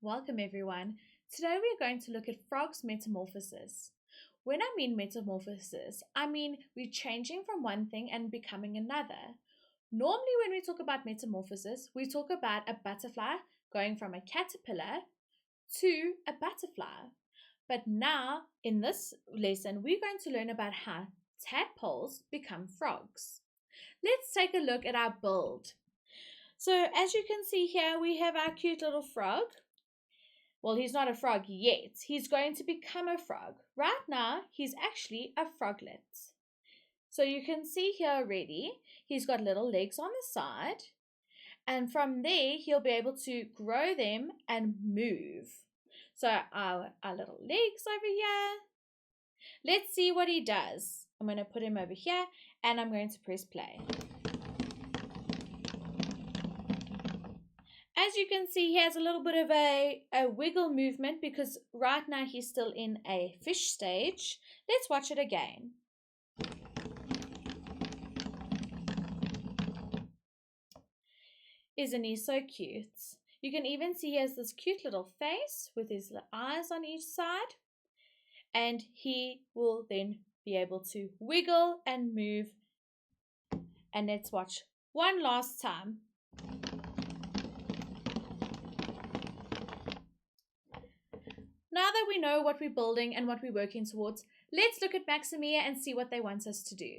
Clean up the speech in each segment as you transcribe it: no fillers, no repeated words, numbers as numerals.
Welcome everyone. Today we are going to look at frogs' metamorphosis. When I mean metamorphosis, I mean we're changing from one thing and becoming another. Normally when we talk about metamorphosis, we talk about a butterfly going from a caterpillar to a butterfly. But now in this lesson, we're going to learn about how tadpoles become frogs. Let's take a look at our build. So as you can see here, we have our cute little frog. Well, he's not a frog yet. He's going to become a frog. Right now, he's actually a froglet. So you can see here already, he's got little legs on the side. And from there, he'll be able to grow them and move. So our little legs over here. Let's see what he does. I'm going to put him over here and I'm going to press play. As you can see, he has a little bit of a wiggle movement because right now he's still in a fish stage. Let's watch it again. Isn't he so cute? You can even see he has this cute little face with his eyes on each side. And he will then be able to wiggle and move. And let's watch one last time. Now that we know what we're building and what we're working towards, let's look at Maximia and see what they want us to do.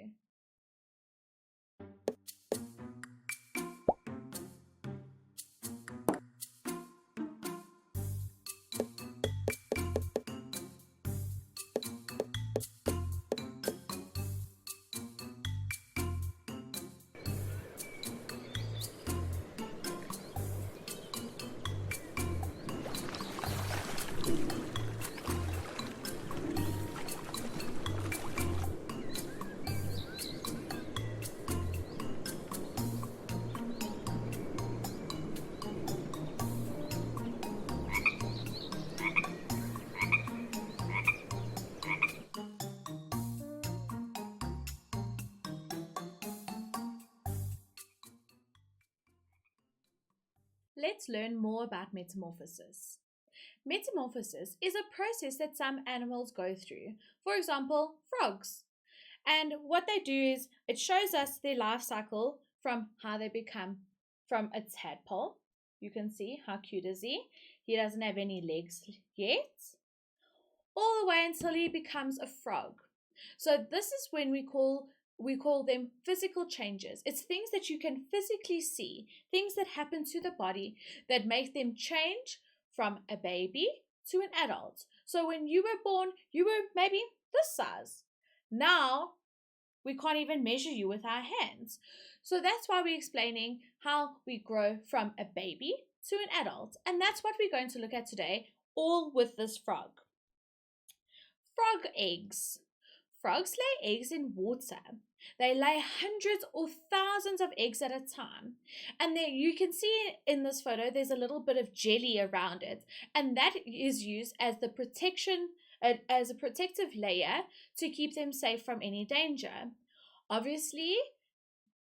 Let's learn more about metamorphosis. Metamorphosis is a process that some animals go through, for example, frogs. And what they do is it shows us their life cycle from how they become from a tadpole. You can see how cute is he? He doesn't have any legs yet. All the way until he becomes a frog. So this is when we call them physical changes. It's things that you can physically see, things that happen to the body that make them change from a baby to an adult. So when you were born, you were maybe this size. Now, we can't even measure you with our hands. So that's why we're explaining how we grow from a baby to an adult. And that's what we're going to look at today, all with this frog. Frog eggs. Frogs lay eggs in water. They lay hundreds or thousands of eggs at a time. And there you can see in this photo, there's a little bit of jelly around it. And that is used as the protection, as a protective layer to keep them safe from any danger. Obviously,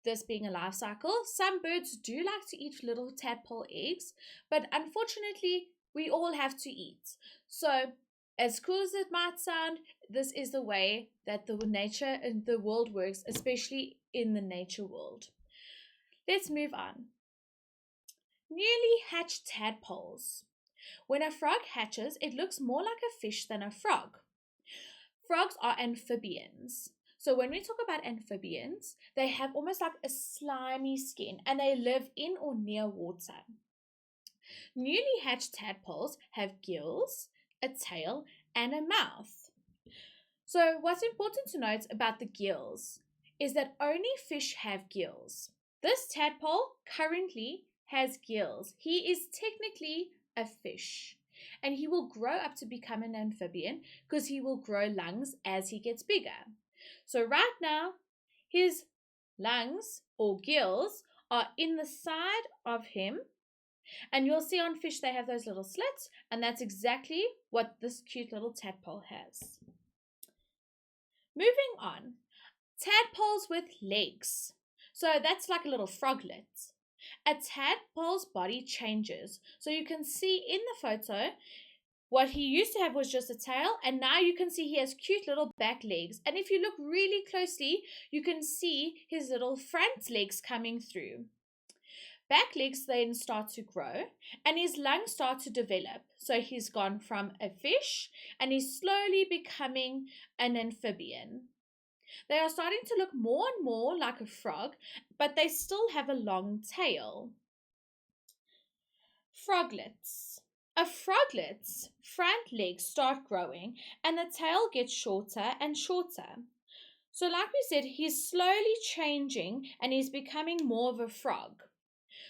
this being a life cycle, some birds do like to eat little tadpole eggs, but unfortunately, we all have to eat. So, as cool as it might sound, this is the way that the nature and the world works, especially in the nature world. Let's move on. Newly hatched tadpoles. When a frog hatches, it looks more like a fish than a frog. Frogs are amphibians. So when we talk about amphibians, they have almost like a slimy skin and they live in or near water. Newly hatched tadpoles have gills, a tail, and a mouth. So what's important to note about the gills is that only fish have gills. This tadpole currently has gills. He is technically a fish and he will grow up to become an amphibian because he will grow lungs as he gets bigger. So right now his lungs or gills are in the side of him. And you'll see on fish they have those little slits, and that's exactly what this cute little tadpole has. Moving on, tadpoles with legs. So that's like a little froglet. a tadpole's body changes. So you can see in the photo, what he used to have was just a tail, and now you can see he has cute little back legs. And if you look really closely, you can see his little front legs coming through. Back legs then start to grow and his lungs start to develop. So he's gone from a fish and he's slowly becoming an amphibian. They are starting to look more and more like a frog, but they still have a long tail. Froglets. A froglet's front legs start growing and the tail gets shorter and shorter. So, like we said, he's slowly changing and he's becoming more of a frog.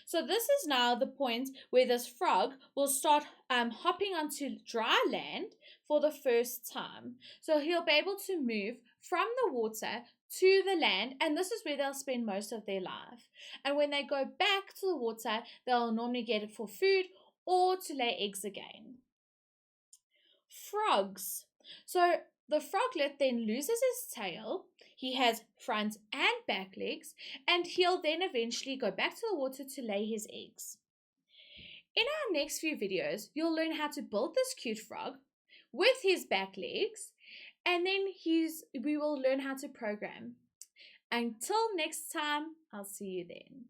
So this is now the point where this frog will start hopping onto dry land for the first time. So he'll be able to move from the water to the land, and this is where they'll spend most of their life. And when they go back to the water, they'll normally get it for food or to lay eggs again. Frogs. So the froglet then loses his tail. He has front and back legs, and he'll then eventually go back to the water to lay his eggs. In our next few videos, you'll learn how to build this cute frog with his back legs, and then we will learn how to program. Until next time, I'll see you then.